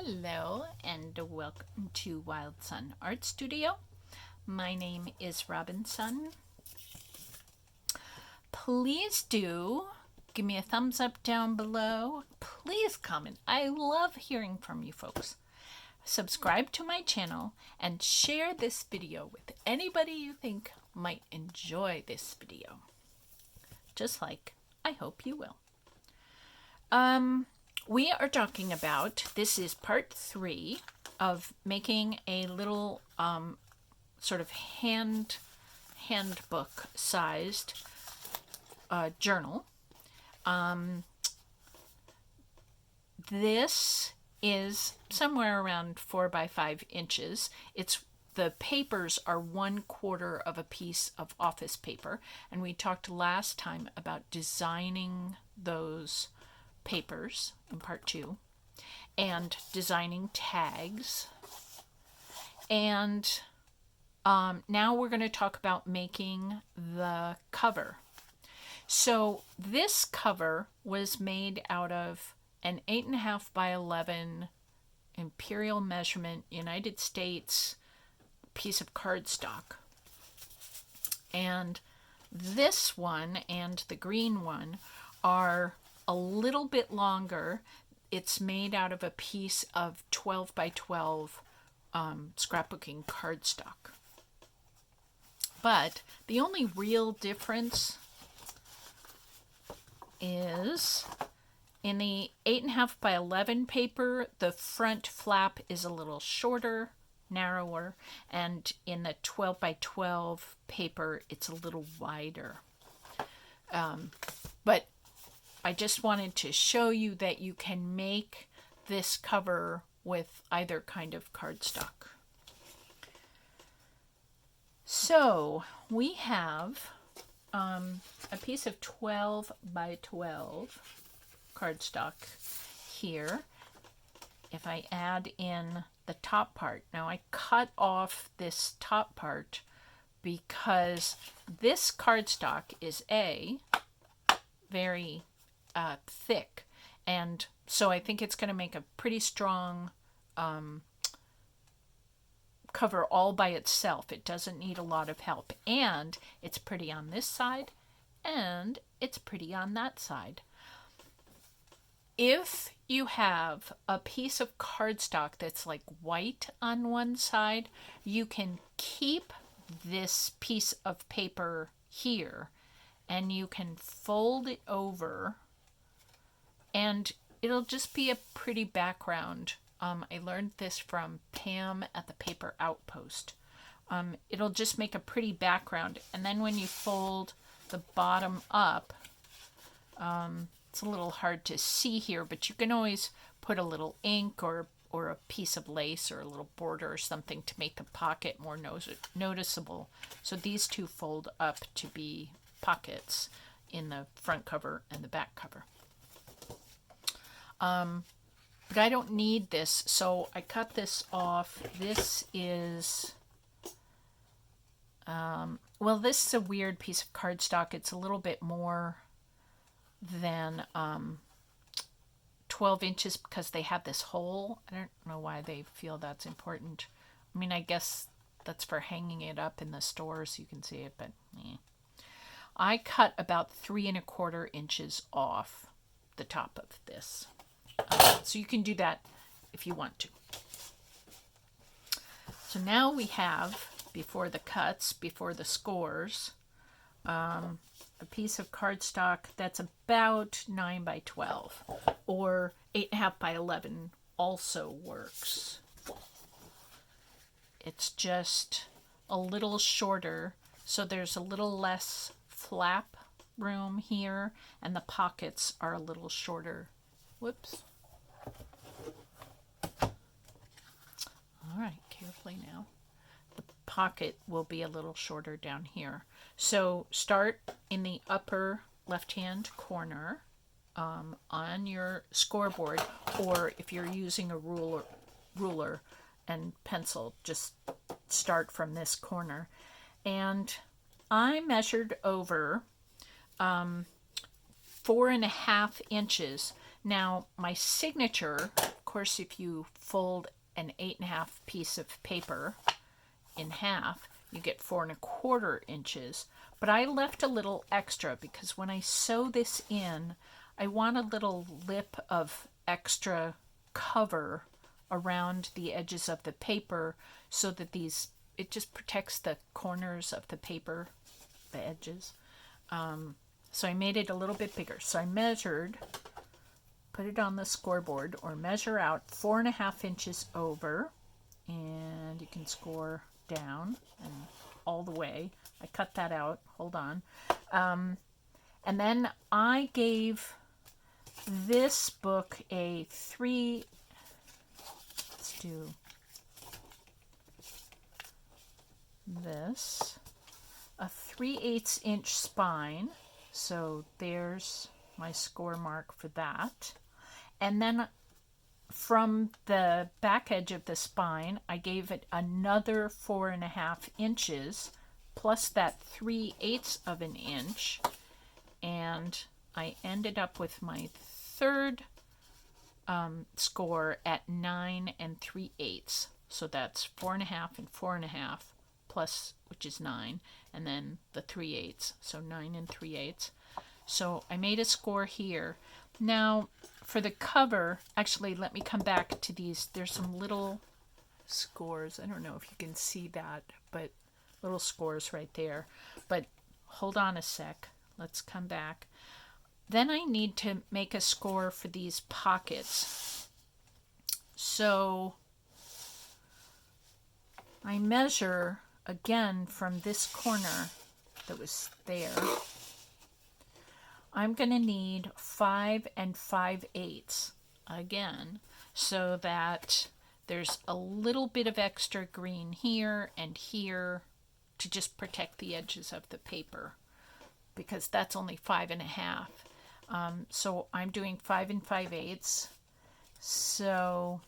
Hello and welcome to Wildsunne Art Studio. My name is Robinsunne. Please do give me a thumbs up down below. Please comment. I love hearing from you folks. Subscribe to my channel and share this video with anybody you think might enjoy this video. Just like I hope you will. We are talking about, this is part 3 of making a little sort of handbook sized journal. This is somewhere around 4 by 5 inches. The papers are 1/4 of a piece of office paper, and we talked last time about designing those papers in part 2 and designing tags, and now we're going to talk about making the cover. So this cover was made out of an 8.5 by 11 imperial measurement United States piece of cardstock, and this one and the green one are a little bit longer. It's made out of a piece of 12 by 12 scrapbooking cardstock. But the only real difference is in the 8.5 by 11 paper, the front flap is a little shorter, narrower, and in the 12 by 12 paper, it's a little wider. But I just wanted to show you that you can make this cover with either kind of cardstock. So we have a piece of 12 by 12 cardstock here. If I add in the top part, now I cut off this top part because this cardstock is very thick, and so I think it's going to make a pretty strong cover all by itself. It doesn't need a lot of help, and it's pretty on this side and it's pretty on that side. If you have a piece of cardstock that's like white on one side, you can keep this piece of paper here and you can fold it over and it'll just be a pretty background. I learned this from Pam at the Paper Outpost. It'll just make a pretty background, and then when you fold the bottom up, it's a little hard to see here, but you can always put a little ink or a piece of lace or a little border or something to make the pocket more noticeable. So these two fold up to be pockets in the front cover and the back cover. But I don't need this, so I cut this off. This is, well, this is a weird piece of cardstock. It's a little bit more than 12 inches because they have this hole. I don't know why they feel that's important. I mean, I guess that's for hanging it up in the store so you can see it, but I cut about 3 1/4 inches off the top of this. So you can do that if you want to. So now we have, before the cuts, before the scores, a piece of cardstock that's about 9 by 12, or 8.5 by 11 also works. It's just a little shorter, so there's a little less flap room here, and the pockets are a little shorter. Whoops. All right, carefully now. The pocket will be a little shorter down here. So start in the upper left-hand corner on your scoreboard, or if you're using a ruler and pencil, just start from this corner. And I measured over 4.5 inches. Now, my signature course, if you fold an 8.5 piece of paper in half, you get 4.25 inches. But I left a little extra because when I sew this in, I want a little lip of extra cover around the edges of the paper so that it just protects the corners of the paper, the edges. So I made it a little bit bigger. So I measured, put it on the scoreboard, or measure out 4.5 inches over, and you can score down and all the way. I cut that out. Hold on. And then I gave this book a 3. Let's do this. A 3/8 inch spine. So there's my score mark for that. And then from the back edge of the spine, I gave it another 4.5 inches plus that 3/8 of an inch. And I ended up with my third score at 9 3/8. So that's 4.5 and 4.5 plus, which is 9, and then the 3/8. So 9 3/8. So I made a score here. Now for the cover, actually, let me come back to these. There's some little scores. I don't know if you can see that, but little scores right there. But hold on a sec. Let's come back. Then I need to make a score for these pockets. So I measure again from this corner that was there. I'm going to need 5 5/8 again, so that there's a little bit of extra green here and here to just protect the edges of the paper, because that's only 5.5. So I'm doing 5 5/8. So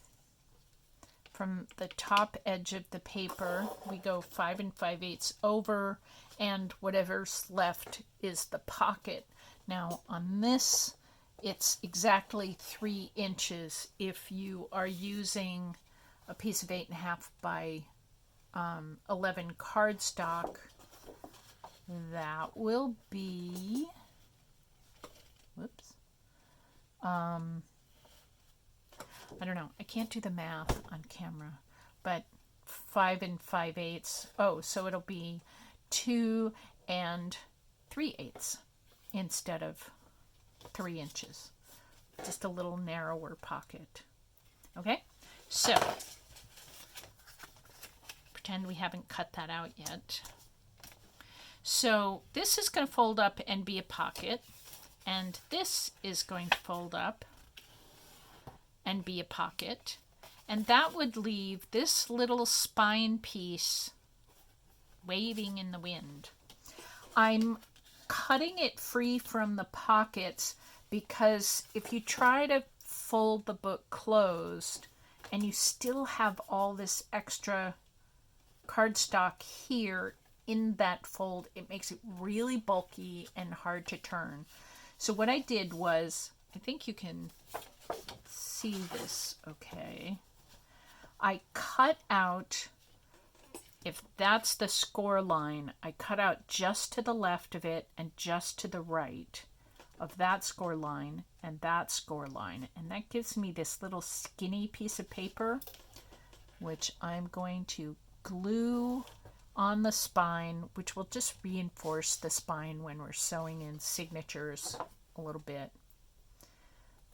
from the top edge of the paper, we go 5 5/8 over, and whatever's left is the pocket. Now on this, it's exactly 3 inches. If you are using a piece of 8.5 by 11 cardstock, that will be, whoops, I don't know, I can't do the math on camera, but 5 5/8, so it'll be 2 3/8 instead of 3 inches. Just a little narrower pocket. Okay, so pretend we haven't cut that out yet. So this is going to fold up and be a pocket, and this is going to fold up and be a pocket, and that would leave this little spine piece waving in the wind. I'm cutting it free from the pockets because if you try to fold the book closed and you still have all this extra cardstock here in that fold, it makes it really bulky and hard to turn. So what I did was, I think you can see this okay, I cut out, if that's the score line, I cut out just to the left of it and just to the right of that score line and that score line, and that gives me this little skinny piece of paper, which I'm going to glue on the spine, which will just reinforce the spine when we're sewing in signatures a little bit.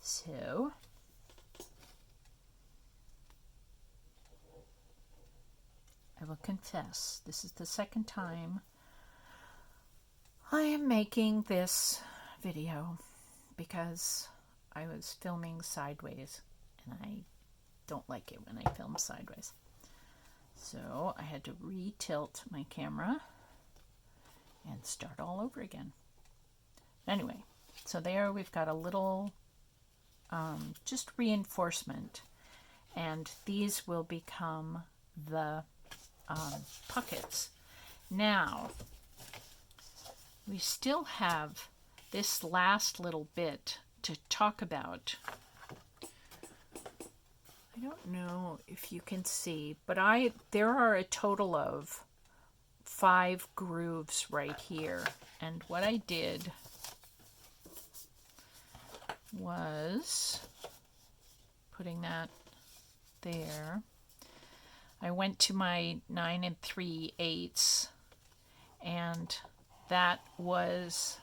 So I will confess, this is the second time I am making this video because I was filming sideways and I don't like it when I film sideways. So I had to re-tilt my camera and start all over again. Anyway, so there we've got a little just reinforcement, and these will become the pockets. Now we still have this last little bit to talk about I don't know if you can see, but there are a total of 5 grooves right here. And what I did was putting that there. I went to my 9 3/8, and that was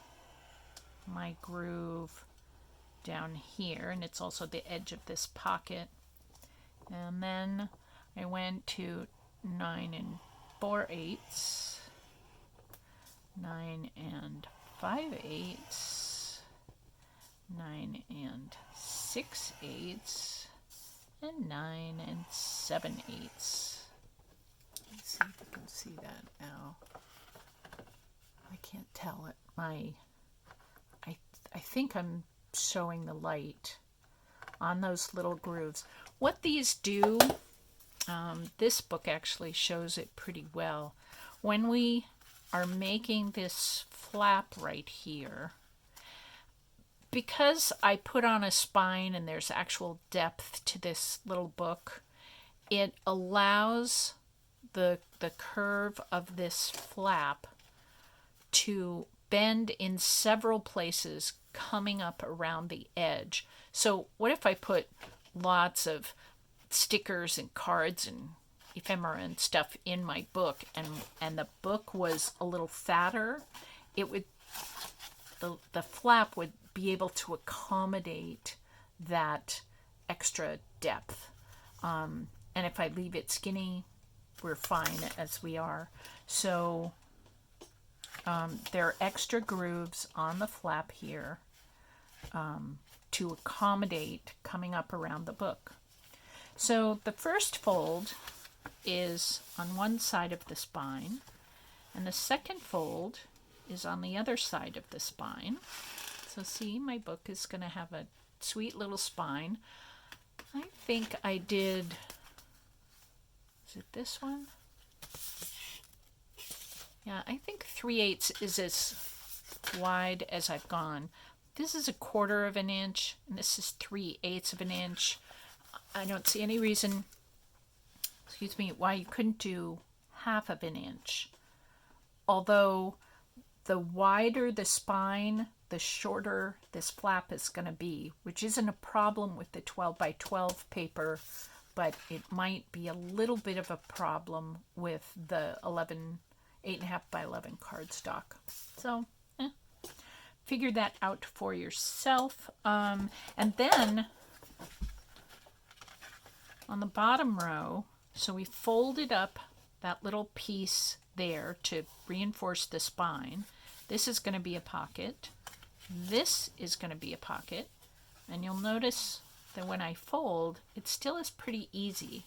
my groove down here, and it's also the edge of this pocket. And then I went to 9 4/8, 9 5/8, 9 6/8, and 9 7/8. Let's see if you can see that now. I can't tell it. I think I'm showing the light on those little grooves. What these do, this book actually shows it pretty well. When we are making this flap right here, because I put on a spine and there's actual depth to this little book, it allows the curve of this flap to bend in several places coming up around the edge. So what if I put lots of stickers and cards and ephemera and stuff in my book, and the book was a little fatter? It would, the flap would be able to accommodate that extra depth. And if I leave it skinny, we're fine as we are. So there are extra grooves on the flap here to accommodate coming up around the book. So the first fold is on one side of the spine, and the second fold is on the other side of the spine. So see, my book is going to have a sweet little spine. I think I did, is it this one? Yeah, I think 3/8 is as wide as I've gone. This is 1/4 of an inch, and this is 3/8 of an inch. I don't see any reason, why you couldn't do 1/2 of an inch. Although the wider the spine, the shorter this flap is going to be, which isn't a problem with the 12 by 12 paper, but it might be a little bit of a problem with the 8.5 by 11 cardstock. So figure that out for yourself. And then on the bottom row, so we folded up that little piece there to reinforce the spine. This is going to be a pocket. This is going to be a pocket. And you'll notice that when I fold, it still is pretty easy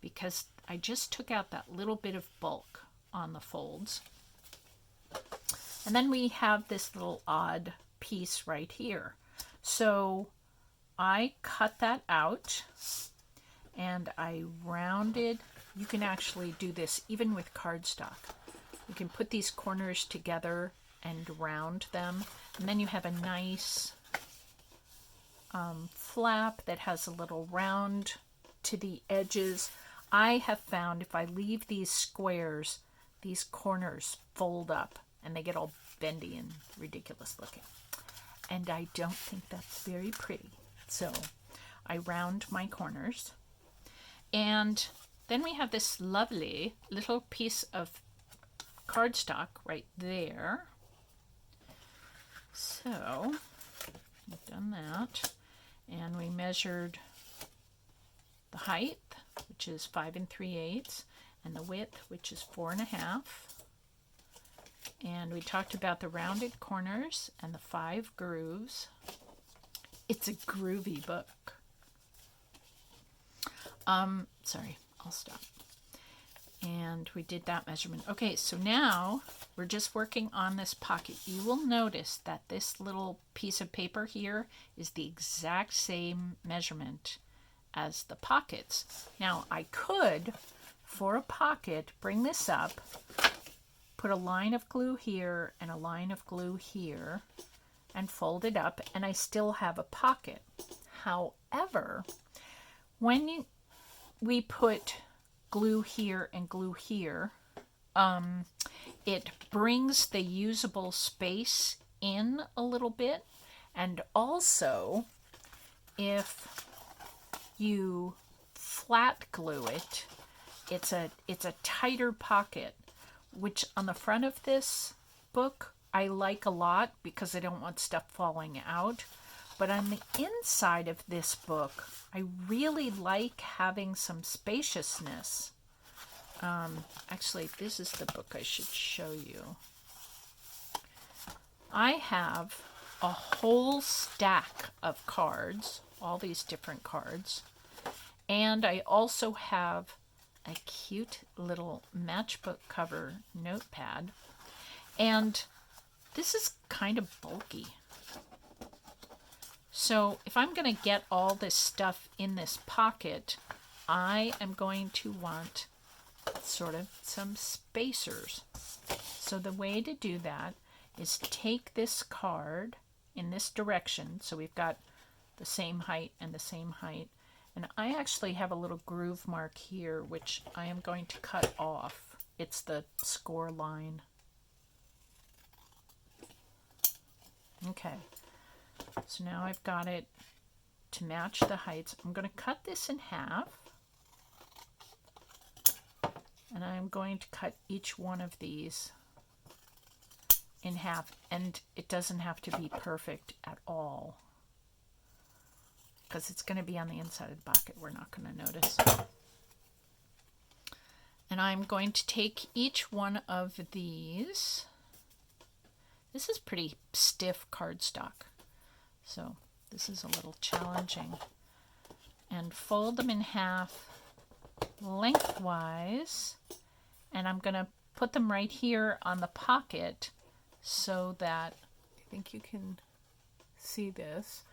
because I just took out that little bit of bulk on the folds. And then we have this little odd piece right here. So I cut that out and I rounded. You can actually do this even with cardstock. You can put these corners together and round them, and then you have a nice flap that has a little round to the edges. I have found if I leave these squares, these corners fold up and they get all bendy and ridiculous looking. And I don't think that's very pretty. So I round my corners. And then we have this lovely little piece of cardstock right there. So we've done that. And we measured the height, which is 5 3/8, and the width, which is 4.5. And we talked about the rounded corners and the 5 grooves. It's a groovy book. Sorry, I'll stop. And we did that measurement. Okay, so now we're just working on this pocket. You will notice that this little piece of paper here is the exact same measurement as the pockets. Now, I could, for a pocket, bring this up, put a line of glue here and a line of glue here, and fold it up, and I still have a pocket. However, when we put glue here and glue here, it brings the usable space in a little bit. And also, if you flat glue it, it's a tighter pocket, which on the front of this book I like a lot because I don't want stuff falling out. But on the inside of this book, I really like having some spaciousness. Actually, this is the book I should show you. I have a whole stack of cards, all these different cards. And I also have a cute little matchbook cover notepad. And this is kind of bulky. So if I'm going to get all this stuff in this pocket, I am going to want sort of some spacers. So the way to do that is take this card in this direction. So we've got the same height and the same height. And I actually have a little groove mark here, which I am going to cut off. It's the score line. Okay. So now I've got it to match the heights. I'm going to cut this in half. And I'm going to cut each one of these in half. And it doesn't have to be perfect at all, because it's going to be on the inside of the pocket. We're not going to notice. And I'm going to take each one of these. This is pretty stiff cardstock, so this is a little challenging. And fold them in half lengthwise. And I'm going to put them right here on the pocket so that, I think you can see this,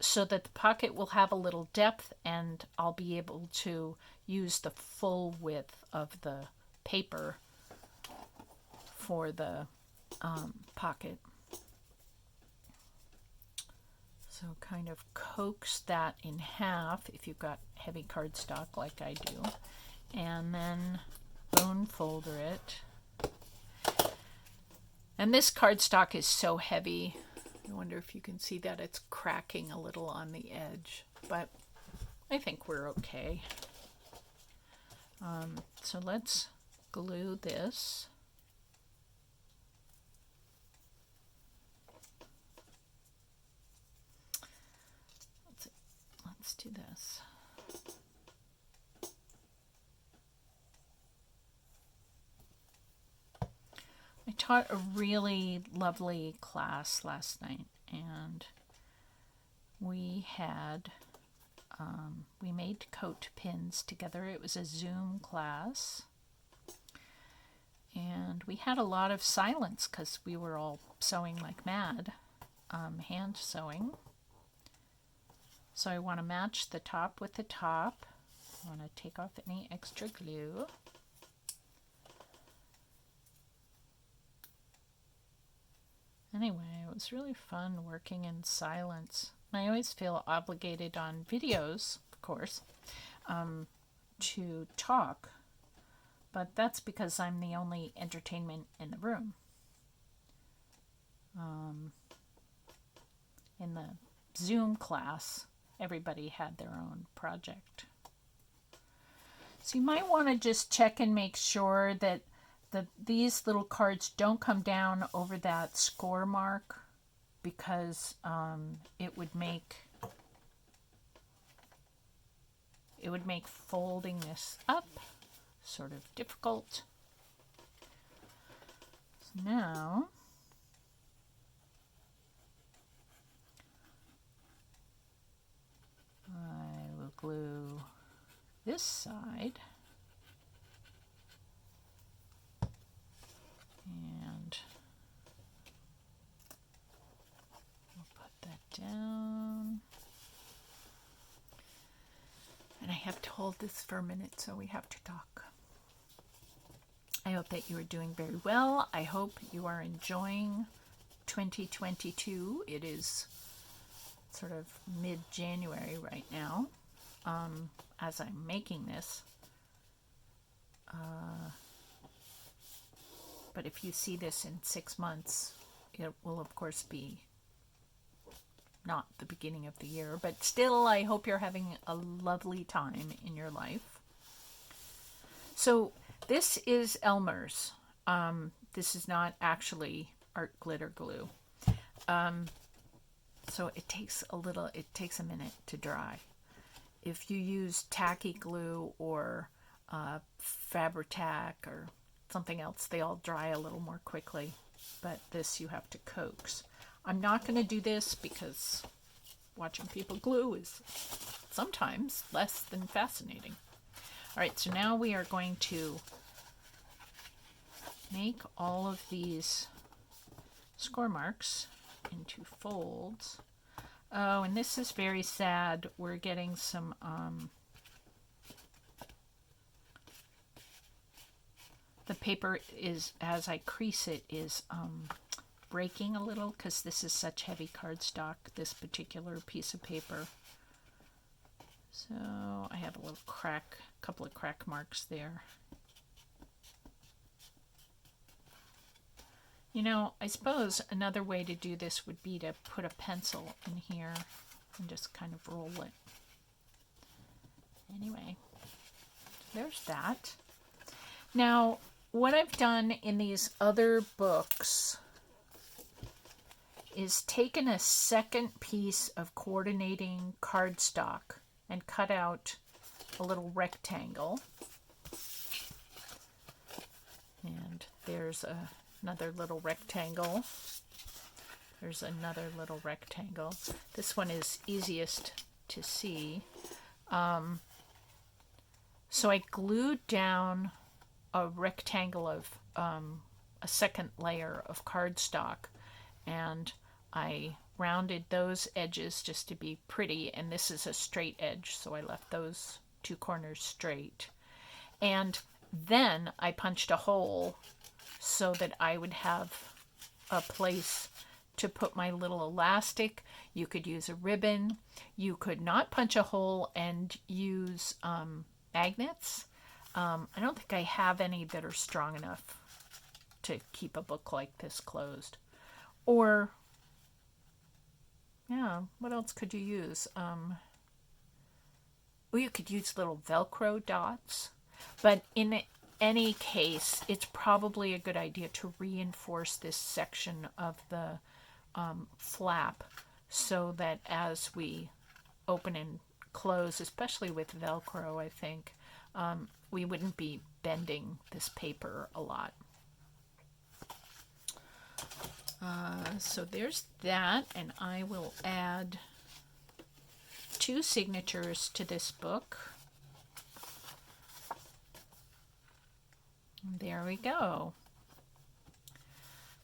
so that the pocket will have a little depth and I'll be able to use the full width of the paper for the pocket. So kind of coax that in half if you've got heavy cardstock like I do, and then bone folder it. And this cardstock is so heavy, I wonder if you can see that it's cracking a little on the edge, but I think we're okay. So let's glue this. Let's do this. I taught a really lovely class last night, and we had we made coat pins together. It was a Zoom class, and we had a lot of silence because we were all sewing like mad, hand sewing. So I want to match the top with the top. I want to take off any extra glue. Anyway, it was really fun working in silence. I always feel obligated on videos, of course, to talk, but that's because I'm the only entertainment in the room. In the Zoom class, everybody had their own project. So you might want to just check and make sure that these little cards don't come down over that score mark, because it would make folding this up sort of difficult. So now I will glue this side. And we'll put that down. And I have to hold this for a minute, so we have to talk. I hope that you are doing very well. I hope you are enjoying 2022. It is sort of mid-January right now. as I'm making this. But if you see this in 6 months, it will of course be not the beginning of the year, but still I hope you're having a lovely time in your life. So this is Elmer's. This is not actually art glitter glue. So it takes a minute to dry. If you use tacky glue or Fabri-Tac or something else, they all dry a little more quickly, but this you have to coax. I'm not going to do this because watching people glue is sometimes less than fascinating. All right, so now we are going to make all of these score marks into folds. Oh, and this is very sad. We're getting some the paper is, as I crease it, is breaking a little because this is such heavy cardstock, this particular piece of paper. So I have a little crack, a couple of crack marks there. You know, I suppose another way to do this would be to put a pencil in here and just kind of roll it. Anyway, there's that. Now, what I've done in these other books is taken a second piece of coordinating cardstock and cut out a little rectangle. And there's another little rectangle. There's another little rectangle. This one is easiest to see. So I glued down a rectangle of a second layer of cardstock, and I rounded those edges just to be pretty, and this is a straight edge, so I left those two corners straight. And then I punched a hole so that I would have a place to put my little elastic. You could use a ribbon. You could not punch a hole and use magnets. I don't think I have any that are strong enough to keep a book like this closed. Or, yeah, what else could you use? Well, you could use little Velcro dots. But in any case, it's probably a good idea to reinforce this section of the flap so that as we open and close, especially with Velcro, I think, we wouldn't be bending this paper a lot. So there's that, and I will add 2 signatures to this book. There we go.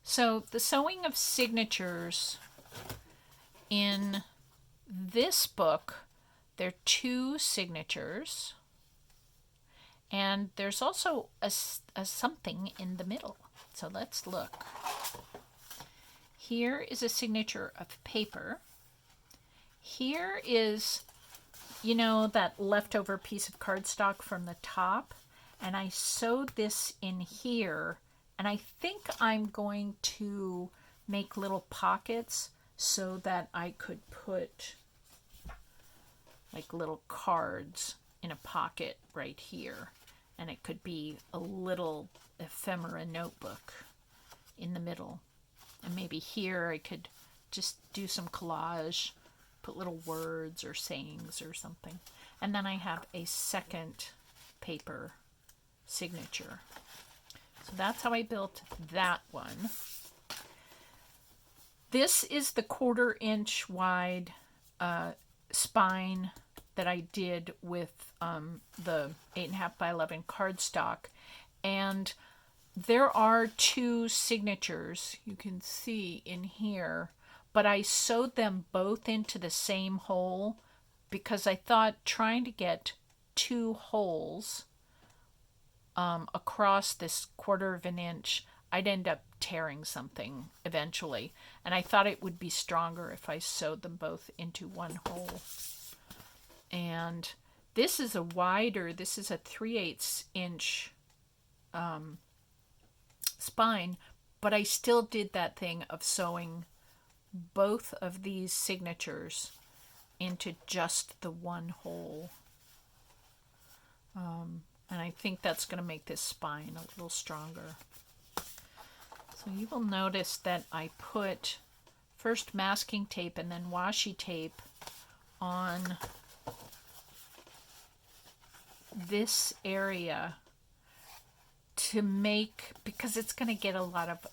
So the sewing of signatures in this book, there are 2 signatures, and there's also a something in the middle. So let's look. Here is a signature of paper. Here is, you know, that leftover piece of cardstock from the top, and I sewed this in here, and I think I'm going to make little pockets so that I could put like little cards in a pocket right here, and it could be a little ephemera notebook in the middle. And maybe here I could just do some collage, put little words or sayings or something. And then I have a second paper signature. So that's how I built that one. This is the 1/4 inch wide spine that I did with the 8.5 by 11 cardstock. And there are 2 signatures you can see in here, but I sewed them both into the same hole because I thought trying to get 2 holes across this 1/4 inch, I'd end up tearing something eventually. And I thought it would be stronger if I sewed them both into one hole. And This is a wider, this is a 3/8 inch spine, but I still did that thing of sewing both of these signatures into just the one hole. And I think that's going to make this spine a little stronger. So you will notice that I put first masking tape and then washi tape on this area to make, because it's going to get a lot of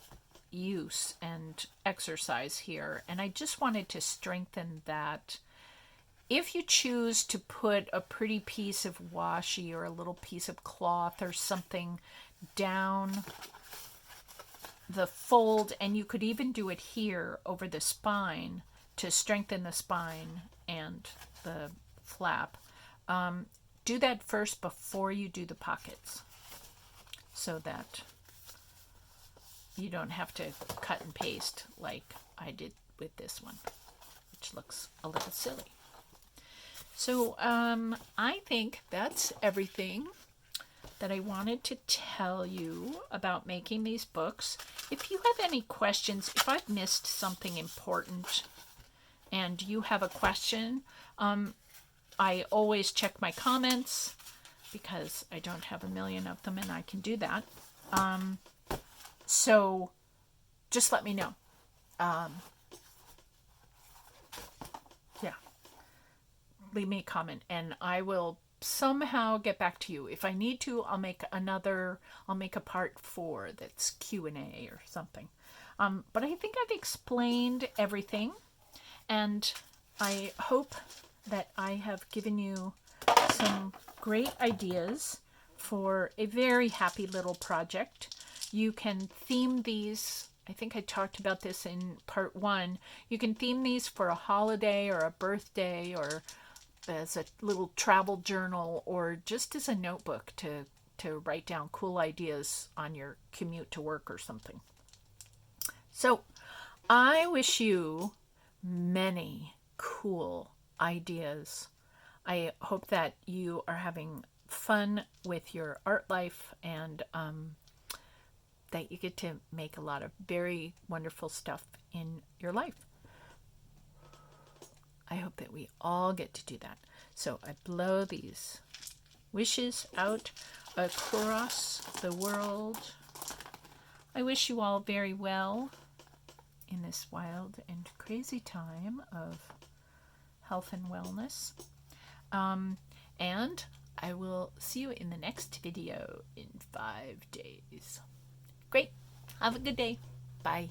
use and exercise here, and I just wanted to strengthen that. If you choose to put a pretty piece of washi or a little piece of cloth or something down the fold, and you could even do it here over the spine to strengthen the spine and the flap, do that first before you do the pockets, so that you don't have to cut and paste like I did with this one, which looks a little silly. So I think that's everything that I wanted to tell you about making these books. If you have any questions, if I've missed something important and you have a question, I always check my comments because I don't have a million of them and I can do that. So just let me know. Yeah. Leave me a comment and I will somehow get back to you. If I need to, I'll make a part 4 that's Q&A or something. But I think I've explained everything, and I hope that I have given you some great ideas for a very happy little project. You can theme these. I think I talked about this in part 1. You can theme these for a holiday or a birthday, or as a little travel journal, or just as a notebook to write down cool ideas on your commute to work or something. So I wish you many cool ideas. I hope that you are having fun with your art life, and that you get to make a lot of very wonderful stuff in your life. I hope that we all get to do that. So I blow these wishes out across the world. I wish you all very well in this wild and crazy time of health and wellness. And I will see you in the next video in 5 days. Great. Have a good day. Bye.